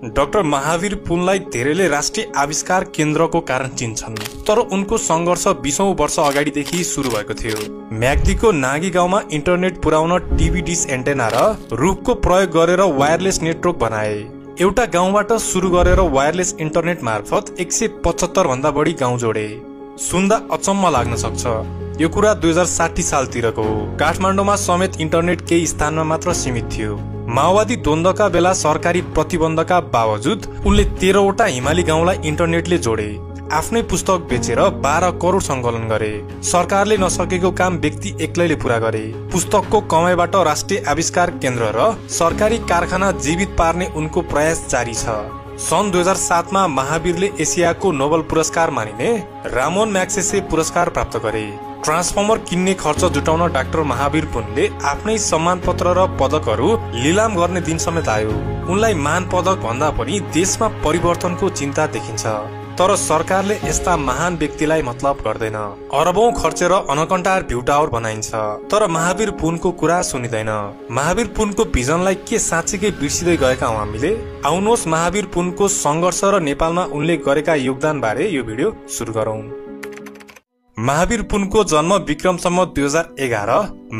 Doctor Mahavir पुनलाई धेरैले राष्ट्रिय आविष्कार केन्द्रको कारण चिन्छन्, तर उनको संघर्ष 20औं वर्ष अगाडिदेखि सुरु भएको थियो। म्याग्दीको नागी गाउँमा इन्टरनेट पुर्याउन टिभी डिश एन्टेना र रुखको प्रयोग गरेर वायरलेस नेटवर्क बनाए। एउटा गाउँबाट सुरु गरेर वायरलेस इन्टरनेट मार्फत 175 भन्दा बढी गाउँ जोडे। सुन्दा अचम्म लाग्न सक्छ, यो कुरा 2060 सालतिरको हो। काठमाडौँमा समेत इन्टरनेट केही स्थानमा मात्र सीमित थियो। माओवादी द्वन्द्वका बेला सरकारी प्रतिबन्धका बावजुद उनले 13वटा हिमाली गाउँलाई इन्टरनेटले जोडे। आफ्नै पुस्तक बेचेर 12 करोड सङ्कलन गरे। सरकारले नसकेको काम व्यक्ति एक्लैले पूरा गरे। पुस्तकको कमाइबाट राष्ट्रिय आविष्कार केन्द्र र सरकारी कारखाना जीवित पार्ने उनको प्रयास जारी छ। सन् 2007 मा महावीरले एसियाको नोबेल पुरस्कार मानिने रामोन म्याग्सेसे पुरस्कार प्राप्त गरे। ट्रान्सफर्मर किन्ने खर्च जुटाउन डाक्टर महावीर पुनले आफ्नै सम्मान पत्र र पदकहरू लिलाम गर्ने दिन समेत आयो। उनलाई मान पदक भन्दा पनि देशमा परिवर्तनको चिन्ता देखिन्छ, तर सरकारले यस्ता महान व्यक्तिलाई मतलब गर्दैन। अरबौं खर्चेर अनकन्टार भ्यू टावर बनाइन्छ, तर महावीर पुनको कुरा सुनिँदैन। महावीर पुनको भिजनलाई के साँच्चीकै बिर्सिँदै गएका हौं हामीले? आउनुहोस् महावीर पुनको संघर्ष र नेपालमा उनले गरेका योगदान बारे यो भिडियो सुरु गरौं। महावीर पुनको जन्म विक्रम सम्वत 2011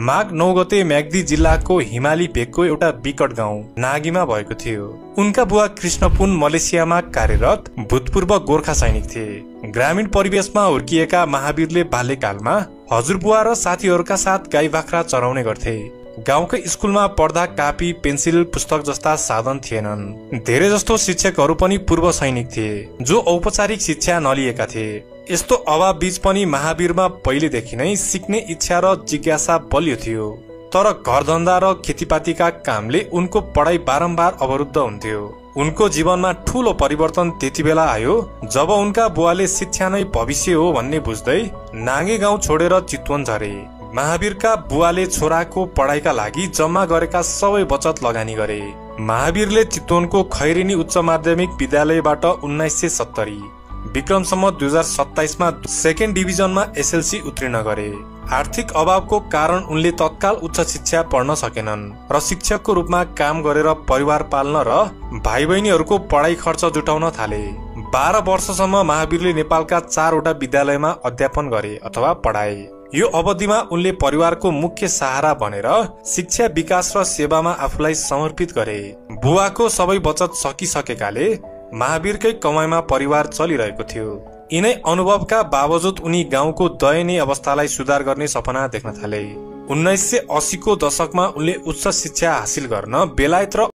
माघ 9 गते म्याग्दी जिल्लाको हिमाली भेगको एउटा विकट गाउँ नागीमा भएको थियो। उनका बुवा कृष्ण पुन मलेसियामा कार्यरत भूतपूर्व गोर्खा सैनिक थिए। ग्रामीण परिवेशमा हुर्किएका महावीरले बाल्यकालमा हजुरबुवा र साथीहरूका साथ गाई बाख्रा चराउने गर्थे। गाउँकै स्कुलमा पढ्दा कापी, पेन्सिल, पुस्तक जस्ता साधन थिएनन्। धेरै जस्तो शिक्षकहरू पनि पूर्व सैनिक थिए जो औपचारिक शिक्षा नलिएका थिए। यस्तो अभाव बीच पनि महावीरमा पहिलेदेखि नै सिक्ने इच्छा र जिज्ञासा बलियो थियो। तर घरधन्दा र खेतीपातीका कामले उनको पढाइ बारम्बार अवरुद्ध हुन्थ्यो। उनको जीवनमा ठूलो परिवर्तन त्यति बेला आयो जब उनका बुवाले शिक्षा नै भविष्य हो भन्ने बुझ्दै नागे गाउँ छोडेर चितवन झरे। महावीरका बुवाले छोराको पढाइका लागि जम्मा गरेका सबै बचत लगानी गरे। महावीरले चितवनको खैरेनी उच्च माध्यमिक विद्यालयबाट 1970 विक्रम सम्वत 2027 मा सेकेन्ड डिभिजनमा एसएलसी उत्तीर्ण गरे। आर्थिक अभावको कारण उनले तत्काल उच्च शिक्षा पढ्न सकेनन् र शिक्षकको रूपमा काम गरेर परिवार पाल्न र भाइ बहिनीहरूको पढाइ खर्च जुटाउन थाले। 12 वर्षसम्म महावीरले नेपालका 4वटा विद्यालयमा अध्यापन गरे अथवा पढाए। यो अवधिमा उनले परिवारको मुख्य सहारा बनेर शिक्षा, विकास र सेवामा आफूलाई समर्पित गरे। बुवाको सबै बचत सकिसकेकाले महावीरकै कमाइमा परिवार चलिरहेको थियो। यिनै अनुभवका बावजुद उनी गाउँको दयनीय अवस्थालाई सुधार गर्ने सपना देख्न थाले। 1980 को दशकमा उनले उच्च शिक्षा हासिल गर्न बेलायत र